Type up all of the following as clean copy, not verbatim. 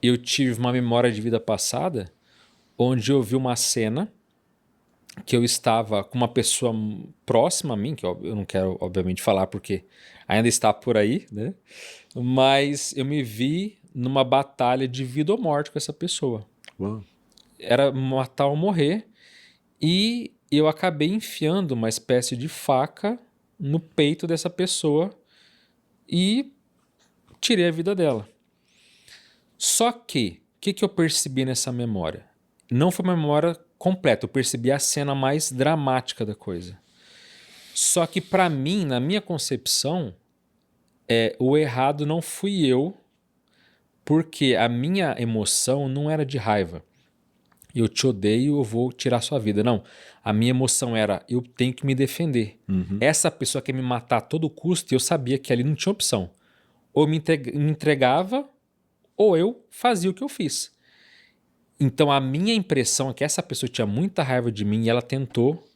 eu tive uma memória de vida passada onde eu vi uma cena que eu estava com uma pessoa próxima a mim, que eu não quero, obviamente, falar porque ainda está por aí, né? Mas eu me vi numa batalha de vida ou morte com essa pessoa. Uau. Era matar ou morrer, e eu acabei enfiando uma espécie de faca no peito dessa pessoa e tirei a vida dela. Só que, o que eu percebi nessa memória? Não foi uma memória completa, eu percebi a cena mais dramática da coisa. Só que pra mim, na minha concepção, o errado não fui eu, porque a minha emoção não era de raiva. Eu te odeio, eu vou tirar sua vida. Não, a minha emoção era, eu tenho que me defender. Essa pessoa quer me matar a todo custo e eu sabia que ali não tinha opção. Ou me entregava, ou eu fazia o que eu fiz. Então a minha impressão é que essa pessoa tinha muita raiva de mim e ela tentou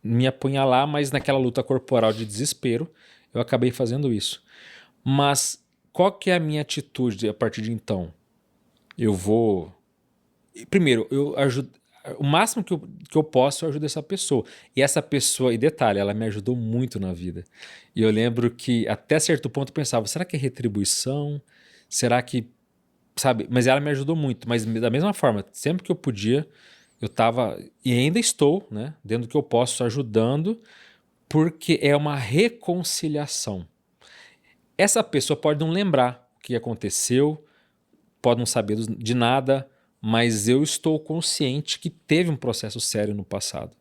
me apunhalar, mas naquela luta corporal de desespero, eu acabei fazendo isso. Mas qual que é a minha atitude a partir de então? Eu vou... Primeiro, eu ajudo... O máximo que eu posso, eu ajudo essa pessoa. E essa pessoa, e detalhe, ela me ajudou muito na vida. E eu lembro que até certo ponto eu pensava, será que é retribuição? Será que... Sabe? Mas ela me ajudou muito. Mas da mesma forma, sempre que eu podia, eu estava... E ainda estou, né? Dentro do que eu posso, ajudando, porque é uma reconciliação. Essa pessoa pode não lembrar o que aconteceu, pode não saber de nada, mas eu estou consciente que teve um processo sério no passado.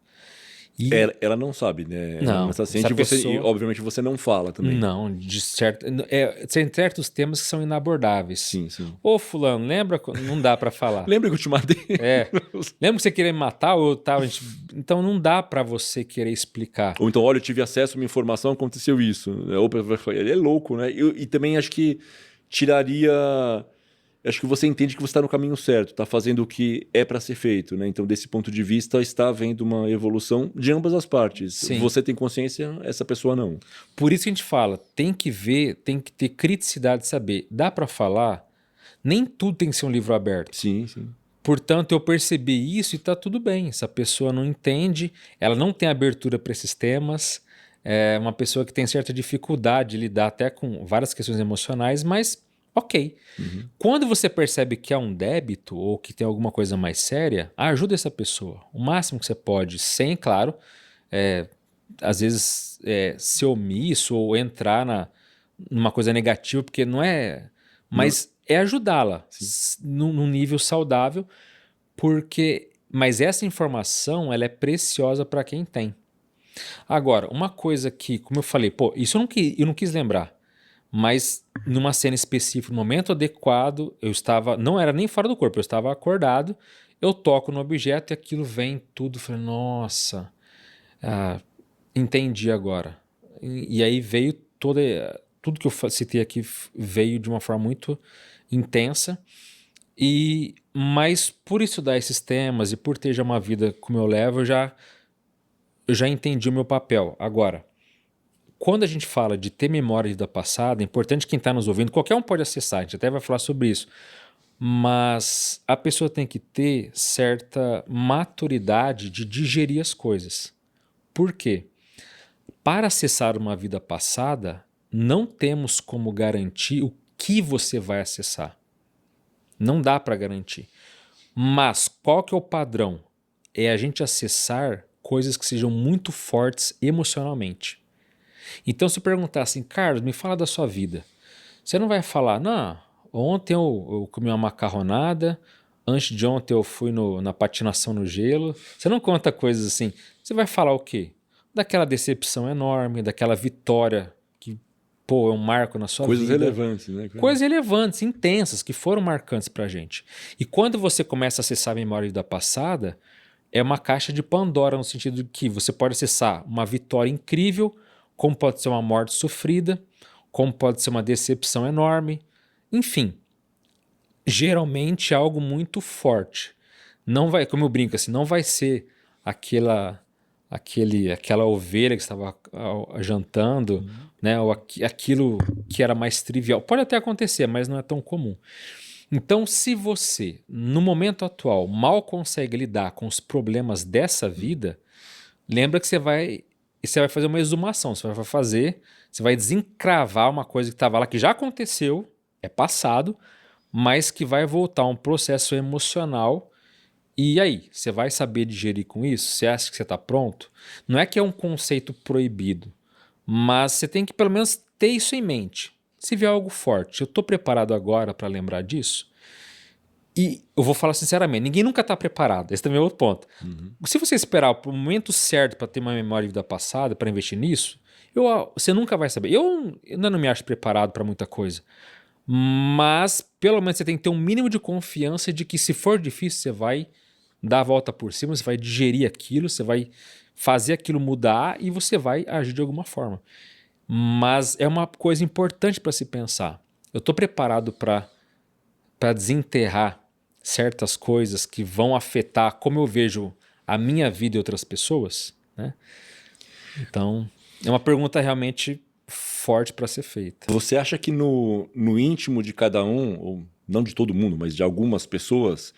E Ela não sabe, né? Ela não não, está essa ciente e você, e, pessoa... obviamente, você não fala também. Não, de certo, tem certos temas que são inabordáveis. Sim, sim. Ô fulano, lembra? Não dá para falar. Lembra que eu te matei? Lembra que você queria me matar ou tal? Então não dá para você querer explicar. Ou então, olha, eu tive acesso a uma informação, aconteceu isso. Ele é louco, né? E também acho que tiraria. Acho que você entende que você está no caminho certo, está fazendo o que é para ser feito, né? Então, desse ponto de vista, está havendo uma evolução de ambas as partes. Sim. Você tem consciência, essa pessoa não. Por isso que a gente fala, tem que ver, tem que ter criticidade de saber. Dá para falar? Nem tudo tem que ser um livro aberto. Sim, sim. Portanto, eu percebi isso e está tudo bem. Se a pessoa não entende, ela não tem abertura para esses temas, é uma pessoa que tem certa dificuldade de lidar até com várias questões emocionais, mas ok. Quando você percebe que há um débito ou que tem alguma coisa mais séria, ajuda essa pessoa. O máximo que você pode, sem, claro, às vezes ser omisso ou entrar numa coisa negativa, porque não é... Mas é ajudá-la num nível saudável, porque... Mas essa informação, ela é preciosa para quem tem. Agora, uma coisa que, como eu falei, pô, isso eu não quis lembrar, mas numa cena específica, no momento adequado, eu estava, não era nem fora do corpo, eu estava acordado, eu toco no objeto e aquilo vem tudo, falei, nossa, entendi agora. E aí veio tudo que eu citei aqui veio de uma forma muito intensa, mas por estudar esses temas e por ter já uma vida como eu levo, eu já entendi o meu papel. Agora, quando a gente fala de ter memória de vida passada, é importante quem está nos ouvindo, qualquer um pode acessar, a gente até vai falar sobre isso, mas a pessoa tem que ter certa maturidade de digerir as coisas. Por quê? Para acessar uma vida passada, não temos como garantir o que você vai acessar. Não dá para garantir. Mas qual que é o padrão? É a gente acessar coisas que sejam muito fortes emocionalmente. Então, se perguntar assim, Carlos, me fala da sua vida. Você não vai falar, não, ontem eu comi uma macarronada, antes de ontem eu fui na patinação no gelo. Você não conta coisas assim. Você vai falar o quê? Daquela decepção enorme, daquela vitória que, pô, é um marco na sua Coisas vida. relevantes, né? Coisas relevantes, intensas, que foram marcantes pra gente. E quando você começa a acessar a memória da passada, é uma caixa de Pandora, no sentido de que você pode acessar uma vitória incrível, como pode ser uma morte sofrida, como pode ser uma decepção enorme. Enfim, geralmente é algo muito forte. Não vai, como eu brinco assim, não vai ser aquela ovelha que estava jantando, né, ou aquilo que era mais trivial. Pode até acontecer, mas não é tão comum. Então, se você, no momento atual, mal consegue lidar com os problemas dessa vida, lembra que você vai fazer uma exumação, você vai desencravar uma coisa que estava lá, que já aconteceu, é passado, mas que vai voltar a um processo emocional. E aí, você vai saber digerir com isso? Você acha que você está pronto? Não é que é um conceito proibido, mas você tem que pelo menos ter isso em mente. Se vier algo forte, eu estou preparado agora para lembrar disso? E eu vou falar sinceramente, ninguém nunca está preparado. Esse também é outro ponto. Se você esperar o momento certo para ter uma memória de vida passada, para investir nisso, você nunca vai saber. Eu ainda não me acho preparado para muita coisa. Mas, pelo menos, você tem que ter um mínimo de confiança de que, se for difícil, você vai dar a volta por cima, você vai digerir aquilo, você vai fazer aquilo mudar e você vai agir de alguma forma. Mas é uma coisa importante para se pensar. Eu estou preparado para desenterrar certas coisas que vão afetar como eu vejo a minha vida e outras pessoas, né? Então, é uma pergunta realmente forte para ser feita. Você acha que no íntimo de cada um, ou não de todo mundo, mas de algumas pessoas,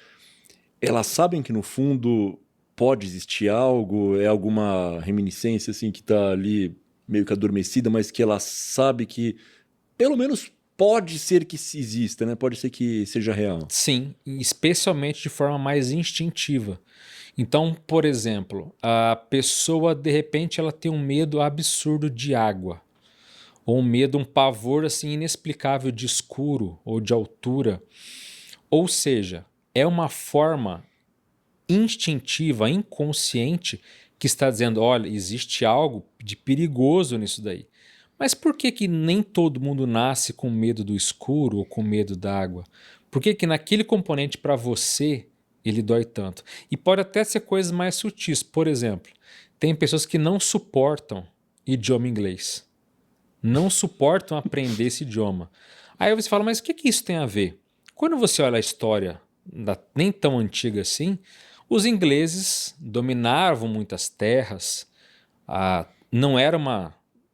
elas sabem que no fundo pode existir algo, é alguma reminiscência assim que está ali meio que adormecida, mas que ela sabe que pelo menos pode ser que exista, né? Pode ser que seja real. Sim, especialmente de forma mais instintiva. Então, por exemplo, a pessoa de repente ela tem um medo absurdo de água, ou um medo, um pavor assim inexplicável de escuro ou de altura. Ou seja, é uma forma instintiva, inconsciente, que está dizendo, olha, existe algo de perigoso nisso daí. Mas por que que nem todo mundo nasce com medo do escuro ou com medo da água? Por que que naquele componente para você ele dói tanto? E pode até ser coisas mais sutis. Por exemplo, tem pessoas que não suportam idioma inglês. Não suportam aprender esse idioma. Aí você fala, mas o que que isso tem a ver? Quando você olha a história nem tão antiga assim, os ingleses dominavam muitas terras, não era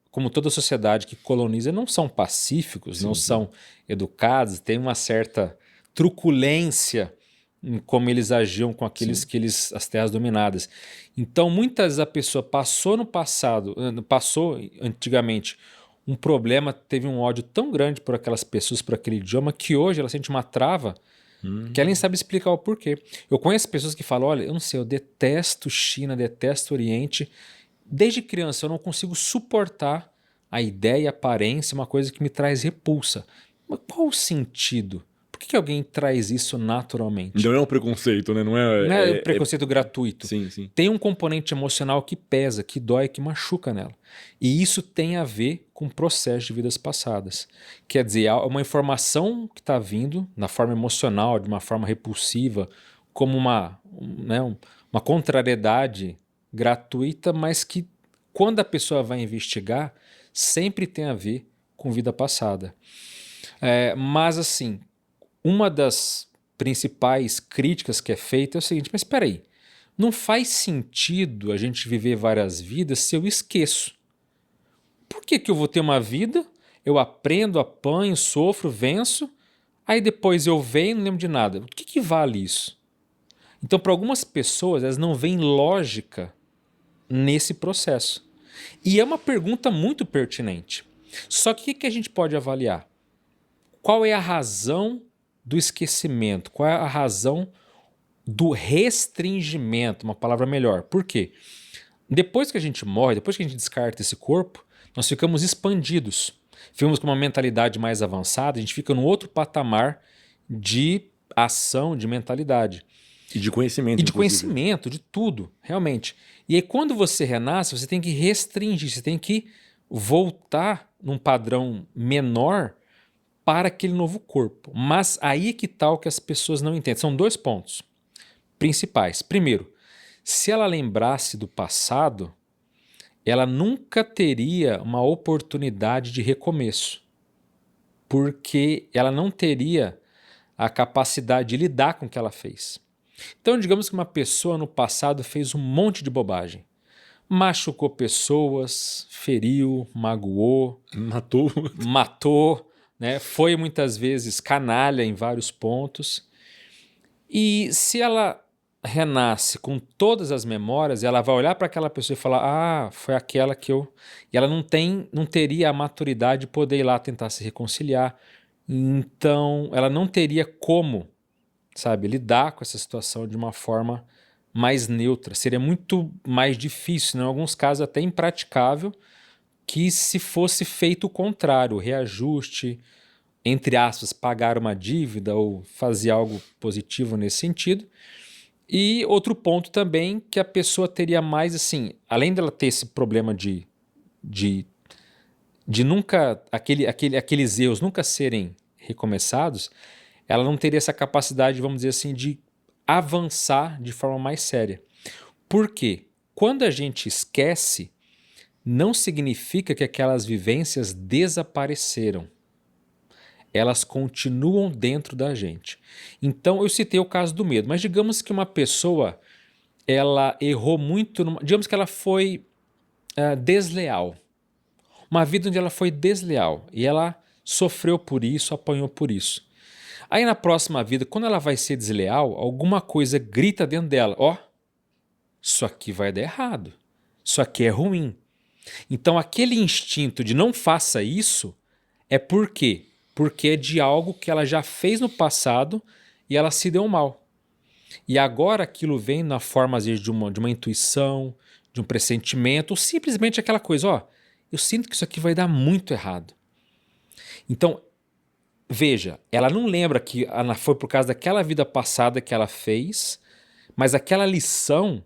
como toda sociedade que coloniza, não são pacíficos, não são educados, tem uma certa truculência em como eles agiam com aqueles as terras dominadas. Então, muitas vezes a pessoa passou antigamente um problema, teve um ódio tão grande por aquelas pessoas, por aquele idioma, que hoje ela sente uma trava que ela nem sabe explicar o porquê. Eu conheço pessoas que falam, olha, eu não sei, eu detesto China, detesto Oriente. Desde criança eu não consigo suportar a ideia e a aparência, uma coisa que me traz repulsa. Mas qual o sentido? Por que alguém traz isso naturalmente? Não é um preconceito, né? Não é preconceito gratuito. Sim, sim. Tem um componente emocional que pesa, que dói, que machuca nela. E isso tem a ver com o processo de vidas passadas. Quer dizer, é uma informação que está vindo na forma emocional, de uma forma repulsiva, como uma contrariedade gratuita, mas que quando a pessoa vai investigar, sempre tem a ver com vida passada. Mas assim, uma das principais críticas que é feita é o seguinte, mas espera aí, não faz sentido a gente viver várias vidas se eu esqueço. Por que que eu vou ter uma vida, eu aprendo, apanho, sofro, venço, aí depois eu venho e não lembro de nada? O que vale isso? Então, para algumas pessoas, elas não veem lógica nesse processo. E é uma pergunta muito pertinente. Só que o que a gente pode avaliar? Qual é a razão do esquecimento? Qual é a razão do restringimento? Uma palavra melhor. Por quê? Depois que a gente morre, depois que a gente descarta esse corpo, nós ficamos expandidos. Ficamos com uma mentalidade mais avançada, a gente fica num outro patamar de ação, de mentalidade. E de conhecimento. E de conhecimento, de tudo, realmente. E aí, quando você renasce, você tem que restringir, você tem que voltar num padrão menor para aquele novo corpo. Mas aí que está o que as pessoas não entendem. São dois pontos principais. Primeiro, se ela lembrasse do passado, ela nunca teria uma oportunidade de recomeço, porque ela não teria a capacidade de lidar com o que ela fez. Então, digamos que uma pessoa no passado fez um monte de bobagem. Machucou pessoas, feriu, magoou, matou, né? Foi muitas vezes canalha em vários pontos. E se ela renasce com todas as memórias, ela vai olhar para aquela pessoa e falar: ah, foi aquela que eu. E ela não teria a maturidade de poder ir lá tentar se reconciliar. Então, ela não teria como, sabe, lidar com essa situação de uma forma mais neutra. Seria muito mais difícil, em alguns casos até impraticável, que se fosse feito o contrário, o reajuste, entre aspas, pagar uma dívida ou fazer algo positivo nesse sentido. E outro ponto também que a pessoa teria mais assim, além dela ter esse problema de, de nunca, aqueles erros nunca serem recomeçados, ela não teria essa capacidade, vamos dizer assim, de avançar de forma mais séria. Por quê? Quando a gente esquece, não significa que aquelas vivências desapareceram. Elas continuam dentro da gente. Então, eu citei o caso do medo, mas digamos que uma pessoa ela errou muito, digamos que ela foi desleal. Uma vida onde ela foi desleal e ela sofreu por isso, apanhou por isso. Aí na próxima vida, quando ela vai ser desleal, alguma coisa grita dentro dela: ó, isso aqui vai dar errado, isso aqui é ruim. Então aquele instinto de não faça isso é por quê? Porque é de algo que ela já fez no passado e ela se deu mal. E agora aquilo vem na forma, às vezes, de uma intuição, de um pressentimento, ou simplesmente aquela coisa: ó, eu sinto que isso aqui vai dar muito errado. Então, veja, ela não lembra que foi por causa daquela vida passada que ela fez, mas aquela lição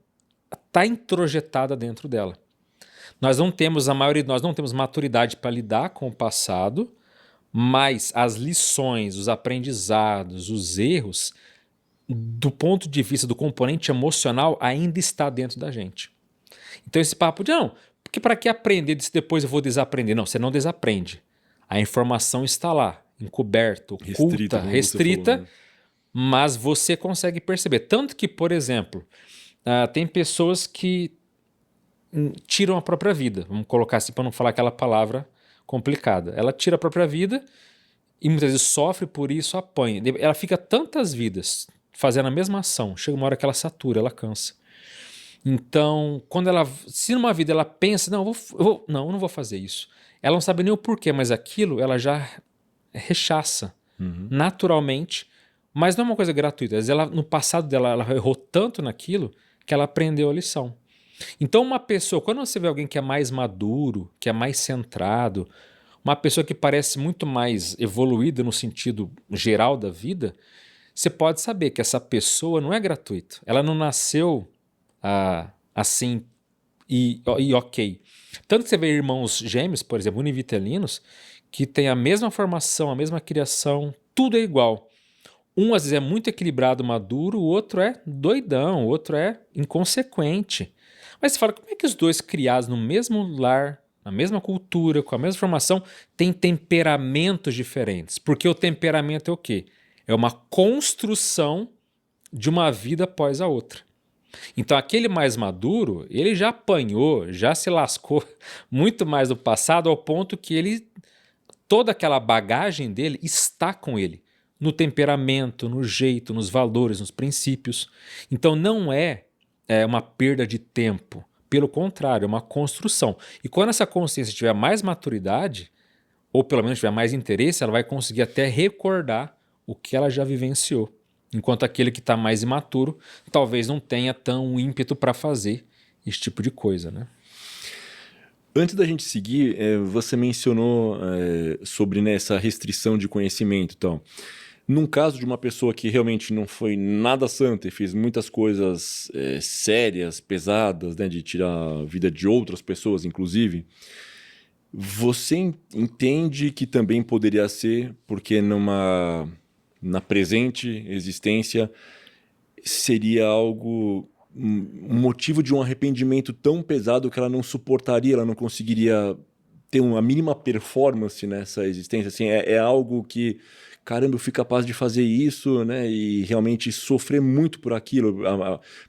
está introjetada dentro dela. Nós não temos, a maioria de nós não temos maturidade para lidar com o passado, mas as lições, os aprendizados, os erros, do ponto de vista do componente emocional, ainda está dentro da gente. Então esse papo de não, porque para que aprender se depois eu vou desaprender? Não, você não desaprende. A informação está lá, encoberta, oculta, restrita, falou, né? Mas você consegue perceber. Tanto que, por exemplo, tem pessoas que tiram a própria vida. Vamos colocar assim para não falar aquela palavra complicada. Ela tira a própria vida e muitas vezes sofre por isso, apanha. Ela fica tantas vidas fazendo a mesma ação. Chega uma hora que ela satura, ela cansa. Então, quando ela, se numa vida ela pensa, não, eu não vou fazer isso. Ela não sabe nem o porquê, mas aquilo ela já rechaça naturalmente, mas não é uma coisa gratuita. Às vezes ela, no passado dela, ela errou tanto naquilo que ela aprendeu a lição. Então, uma pessoa, quando você vê alguém que é mais maduro, que é mais centrado, uma pessoa que parece muito mais evoluída no sentido geral da vida, você pode saber que essa pessoa não é gratuita. Ela não nasceu assim e ok. Tanto que você vê irmãos gêmeos, por exemplo, univitelinos, que têm a mesma formação, a mesma criação, tudo é igual. Um às vezes é muito equilibrado, maduro, o outro é doidão, o outro é inconsequente. Mas você fala, como é que os dois criados no mesmo lar, na mesma cultura, com a mesma formação, têm temperamentos diferentes? Porque o temperamento é o quê? É uma construção de uma vida após a outra. Então aquele mais maduro, ele já apanhou, já se lascou muito mais no passado, ao ponto que toda aquela bagagem dele está com ele. No temperamento, no jeito, nos valores, nos princípios. Então não é uma perda de tempo. Pelo contrário, é uma construção. E quando essa consciência tiver mais maturidade, ou pelo menos tiver mais interesse, ela vai conseguir até recordar o que ela já vivenciou. Enquanto aquele que está mais imaturo talvez não tenha tão ímpeto para fazer esse tipo de coisa, né? Antes da gente seguir, você mencionou sobre essa restrição de conhecimento. Então, num caso de uma pessoa que realmente não foi nada santa e fez muitas coisas sérias, pesadas, né, de tirar a vida de outras pessoas, inclusive, você entende que também poderia ser porque na presente existência seria algo, um motivo de um arrependimento tão pesado que ela não suportaria, ela não conseguiria ter uma mínima performance nessa existência. Assim, é algo que caramba, eu fui capaz de fazer isso, né? E realmente sofrer muito por aquilo,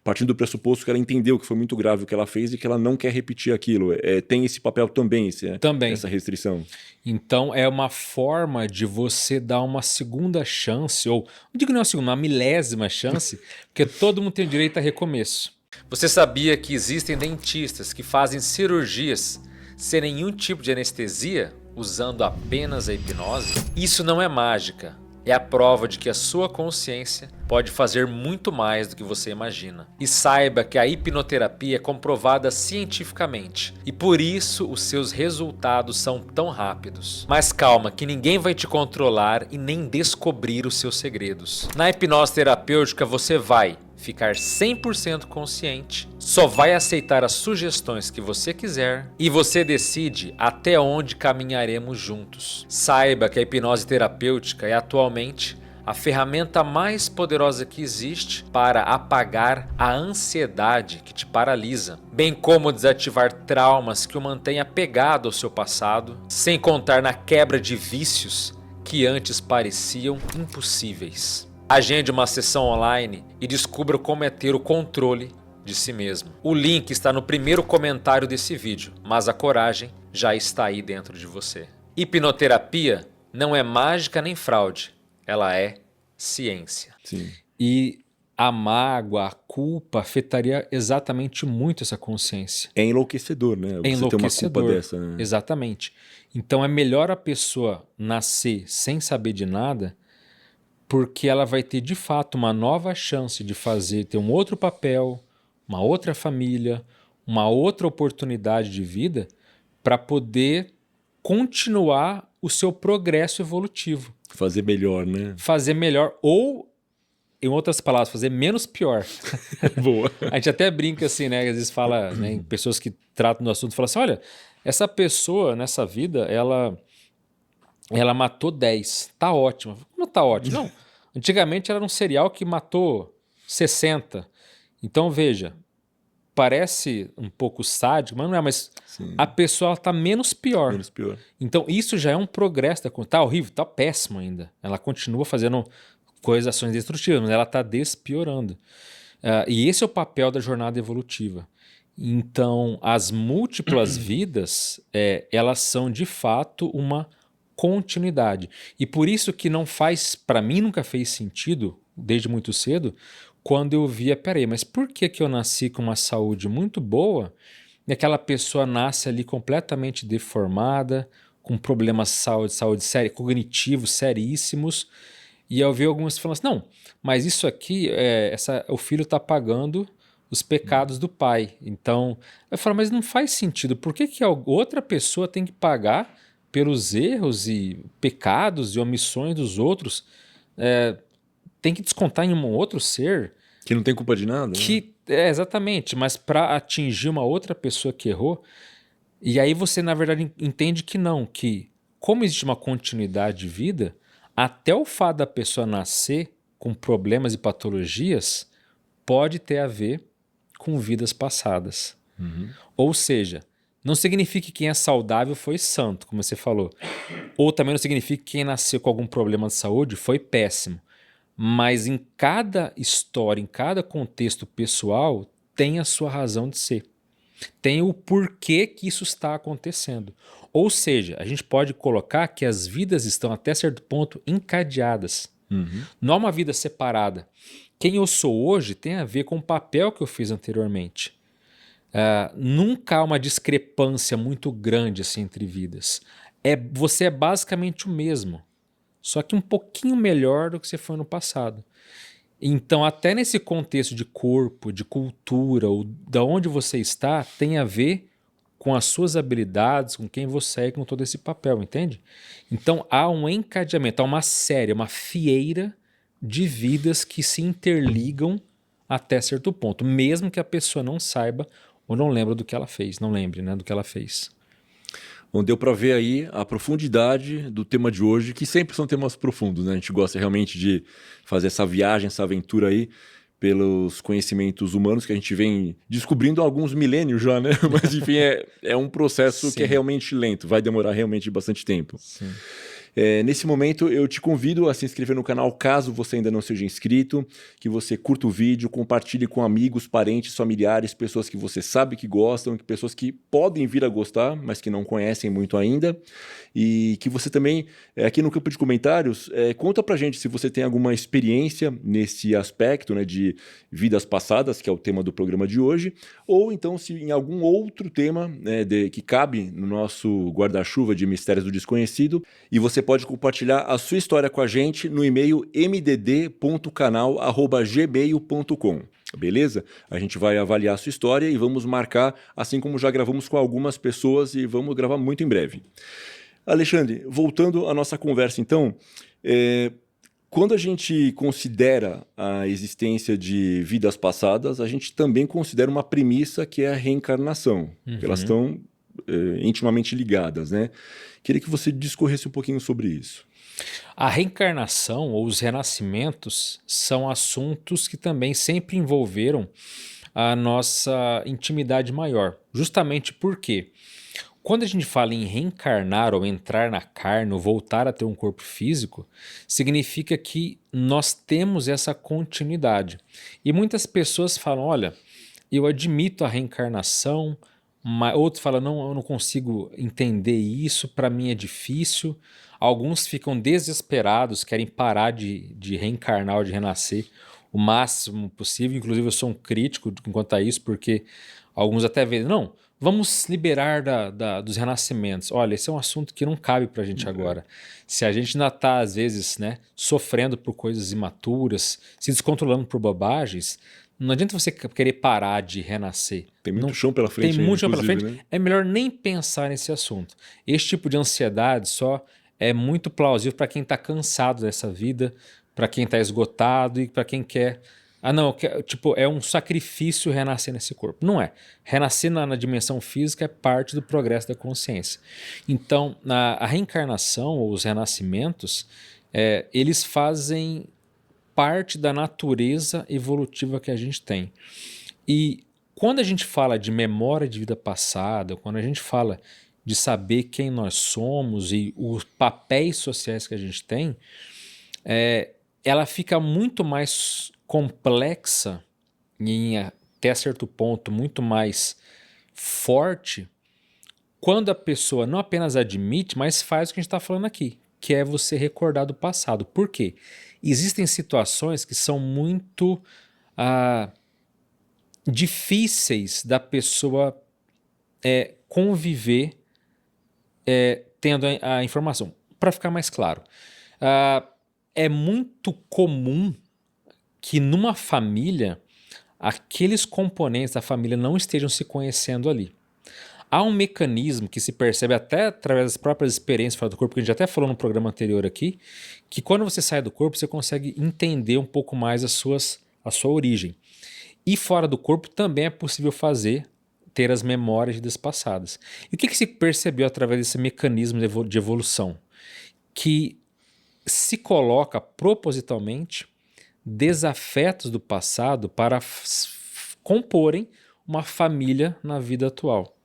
partindo do pressuposto que ela entendeu que foi muito grave o que ela fez e que ela não quer repetir aquilo. Tem esse papel também, Também. essa restrição. Então, é uma forma de você dar uma segunda chance, ou não digo não uma segunda, uma milésima chance, porque todo mundo tem direito a recomeço. Você sabia que existem dentistas que fazem cirurgias sem nenhum tipo de anestesia, usando apenas a hipnose? Isso não é mágica. É a prova de que a sua consciência pode fazer muito mais do que você imagina. E saiba que a hipnoterapia é comprovada cientificamente. E por isso os seus resultados são tão rápidos. Mas calma, que ninguém vai te controlar e nem descobrir os seus segredos. Na hipnose terapêutica você vai ficar 100% consciente, só vai aceitar as sugestões que você quiser e você decide até onde caminharemos juntos. Saiba que a hipnose terapêutica é atualmente a ferramenta mais poderosa que existe para apagar a ansiedade que te paralisa, bem como desativar traumas que o mantêm apegado ao seu passado, sem contar na quebra de vícios que antes pareciam impossíveis. Agende uma sessão online e descubra como é ter o controle de si mesmo. O link está no primeiro comentário desse vídeo, mas a coragem já está aí dentro de você. Hipnoterapia não é mágica nem fraude, ela é ciência. Sim. E a mágoa, a culpa afetaria exatamente muito essa consciência. É enlouquecedor, né? É enlouquecedor. Ter uma culpa dessa, né? Exatamente. Então é melhor a pessoa nascer sem saber de nada, porque ela vai ter de fato uma nova chance de ter um outro papel, uma outra família, uma outra oportunidade de vida para poder continuar o seu progresso evolutivo. Fazer melhor, né? Fazer melhor ou, em outras palavras, fazer menos pior. Boa. A gente até brinca assim, né? Às vezes fala, né, em pessoas que tratam do assunto, fala assim, olha, essa pessoa nessa vida, ela matou 10. Tá ótimo. Como tá ótimo? Não. Antigamente era um serial que matou 60. Então, veja, parece um pouco sádico, mas não é. Mas sim, a pessoa está menos pior. Menos pior. Então, isso já é um progresso. Tá horrível, tá péssimo ainda. Ela continua fazendo ações destrutivas, mas ela está despiorando. E esse é o papel da jornada evolutiva. Então, as múltiplas vidas, elas são de fato uma continuidade. E por isso que não faz, para mim nunca fez sentido, desde muito cedo, quando eu via, peraí, mas por que eu nasci com uma saúde muito boa e aquela pessoa nasce ali completamente deformada, com problemas de saúde cognitivos seríssimos, e eu vi algumas falando assim, não, mas isso aqui, o filho está pagando os pecados do pai. Então, eu falo, mas não faz sentido, por que a outra pessoa tem que pagar pelos erros e pecados e omissões dos outros? Tem que descontar em um outro ser que não tem culpa de nada, que exatamente, mas para atingir uma outra pessoa que errou. E aí você na verdade entende que não, que como existe uma continuidade de vida, até o fato da pessoa nascer com problemas e patologias pode ter a ver com vidas passadas. Ou seja, não significa que quem é saudável foi santo, como você falou. Ou também não significa que quem nasceu com algum problema de saúde foi péssimo. Mas em cada história, em cada contexto pessoal, tem a sua razão de ser. Tem o porquê que isso está acontecendo. Ou seja, a gente pode colocar que as vidas estão até certo ponto encadeadas. Não há uma vida separada. Quem eu sou hoje tem a ver com o papel que eu fiz anteriormente. Nunca há uma discrepância muito grande assim, entre vidas. Você é basicamente o mesmo, só que um pouquinho melhor do que você foi no passado. Então, até nesse contexto de corpo, de cultura, ou de onde você está, tem a ver com as suas habilidades, com quem você é, com todo esse papel, entende? Então, há um encadeamento, há uma série, uma fieira de vidas que se interligam até certo ponto, mesmo que a pessoa não saiba ou não lembre do que ela fez, não lembre, né, do que ela fez. Bom, deu para ver aí a profundidade do tema de hoje, que sempre são temas profundos, né? A gente gosta realmente de fazer essa viagem, essa aventura aí pelos conhecimentos humanos que a gente vem descobrindo há alguns milênios já, né? Mas enfim, é um processo que é realmente lento, vai demorar realmente bastante tempo. Sim. Nesse momento, eu te convido a se inscrever no canal caso você ainda não seja inscrito, que você curta o vídeo, compartilhe com amigos, parentes, familiares, pessoas que você sabe que gostam, pessoas que podem vir a gostar, mas que não conhecem muito ainda. E que você também, aqui no campo de comentários, conta pra gente se você tem alguma experiência nesse aspecto, né, de vidas passadas, que é o tema do programa de hoje, ou então se em algum outro tema, né, que cabe no nosso guarda-chuva de Mistérios do Desconhecido, e você pode compartilhar a sua história com a gente no e-mail mdd.canal@gmail.com. Beleza? A gente vai avaliar a sua história e vamos marcar, assim como já gravamos com algumas pessoas e vamos gravar muito em breve. Alexandre, voltando à nossa conversa então, quando a gente considera a existência de vidas passadas, a gente também considera uma premissa que é a reencarnação, porque elas estão intimamente ligadas, né? Queria que você discorresse um pouquinho sobre isso. A reencarnação ou os renascimentos são assuntos que também sempre envolveram a nossa intimidade maior. Justamente porque quando a gente fala em reencarnar ou entrar na carne ou voltar a ter um corpo físico, significa que nós temos essa continuidade. E muitas pessoas falam, olha, eu admito a reencarnação, mas outros falam, não, eu não consigo entender isso, para mim é difícil. Alguns ficam desesperados, querem parar de reencarnar ou de renascer o máximo possível. Inclusive eu sou um crítico quanto a isso, porque alguns até veem, não, vamos liberar dos renascimentos. Olha, esse é um assunto que não cabe para a gente agora. Se a gente ainda está, às vezes, né, sofrendo por coisas imaturas, se descontrolando por bobagens, não adianta você querer parar de renascer. Tem muito chão pela frente. Tem muito chão pela frente. Né? É melhor nem pensar nesse assunto. Esse tipo de ansiedade só é muito plausível para quem está cansado dessa vida, para quem está esgotado e para quem quer... Ah, não, tipo, é um sacrifício renascer nesse corpo. Não é. Renascer na dimensão física é parte do progresso da consciência. Então, a reencarnação ou os renascimentos, eles fazem parte da natureza evolutiva que a gente tem. E quando a gente fala de memória de vida passada, quando a gente fala de saber quem nós somos e os papéis sociais que a gente tem, ela fica muito mais complexa e até certo ponto muito mais forte quando a pessoa não apenas admite, mas faz o que a gente está falando aqui, que é você recordar do passado. Por quê? Existem situações que são muito difíceis da pessoa conviver tendo a informação. Para ficar mais claro, é muito comum que numa família, aqueles componentes da família não estejam se conhecendo ali. Há um mecanismo que se percebe até através das próprias experiências fora do corpo, que a gente até falou no programa anterior aqui, que quando você sai do corpo, você consegue entender um pouco mais a sua origem. E fora do corpo também é possível ter as memórias de vidas passadas. E o que se percebeu através desse mecanismo de evolução? Que se coloca propositalmente desafetos do passado para comporem uma família na vida atual.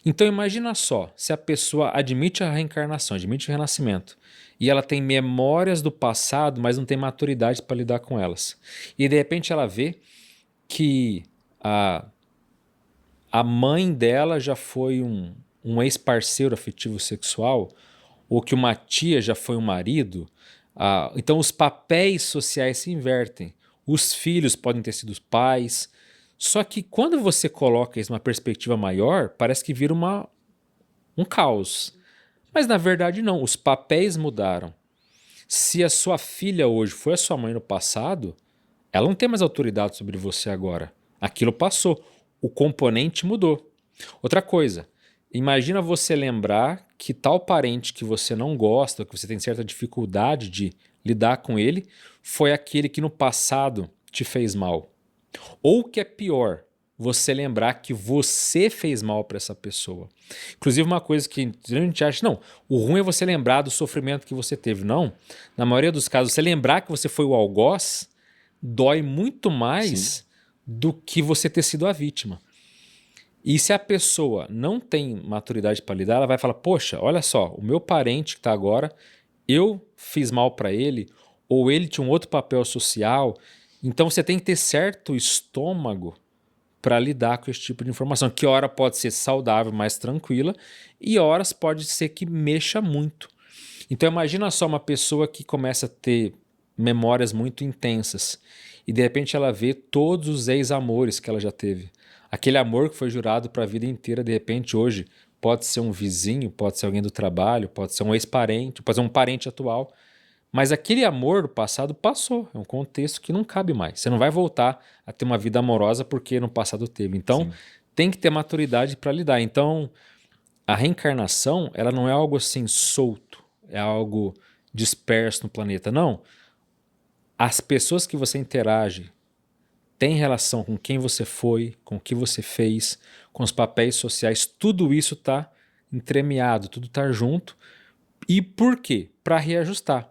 Então imagina só, se a pessoa admite a reencarnação, admite o renascimento, e ela tem memórias do passado, mas não tem maturidade para lidar com elas. E de repente ela vê que a mãe dela já foi um ex-parceiro afetivo sexual, ou que uma tia já foi um marido. Então os papéis sociais se invertem. Os filhos podem ter sido os pais. Só que quando você coloca isso numa perspectiva maior, parece que vira um caos. Mas na verdade não, os papéis mudaram. Se a sua filha hoje foi a sua mãe no passado, ela não tem mais autoridade sobre você agora. Aquilo passou, o componente mudou. Outra coisa, imagina você lembrar que tal parente que você não gosta, que você tem certa dificuldade de lidar com ele, foi aquele que no passado te fez mal. Ou o que é pior, você lembrar que você fez mal para essa pessoa. Inclusive uma coisa que a gente acha, não, o ruim é você lembrar do sofrimento que você teve. Não, na maioria dos casos, você lembrar que você foi o algoz, dói muito mais do que você ter sido a vítima. E se a pessoa não tem maturidade para lidar, ela vai falar, poxa, olha só, o meu parente que está agora, eu fiz mal para ele, ou ele tinha um outro papel social. Então você tem que ter certo estômago para lidar com esse tipo de informação, que hora pode ser saudável, mais tranquila, e horas pode ser que mexa muito. Então imagina só uma pessoa que começa a ter memórias muito intensas e de repente ela vê todos os ex-amores que ela já teve. Aquele amor que foi jurado para a vida inteira, de repente hoje pode ser um vizinho, pode ser alguém do trabalho, pode ser um ex-parente, pode ser um parente atual. Mas aquele amor do passado passou, é um contexto que não cabe mais. Você não vai voltar a ter uma vida amorosa porque no passado teve. Então, Sim. tem que ter maturidade para lidar. Então, a reencarnação, ela não é algo assim solto, é algo disperso no planeta. Não. As pessoas que você interage têm relação com quem você foi, com o que você fez, com os papéis sociais, tudo isso está entremeado, tudo está junto. E por quê? Para reajustar.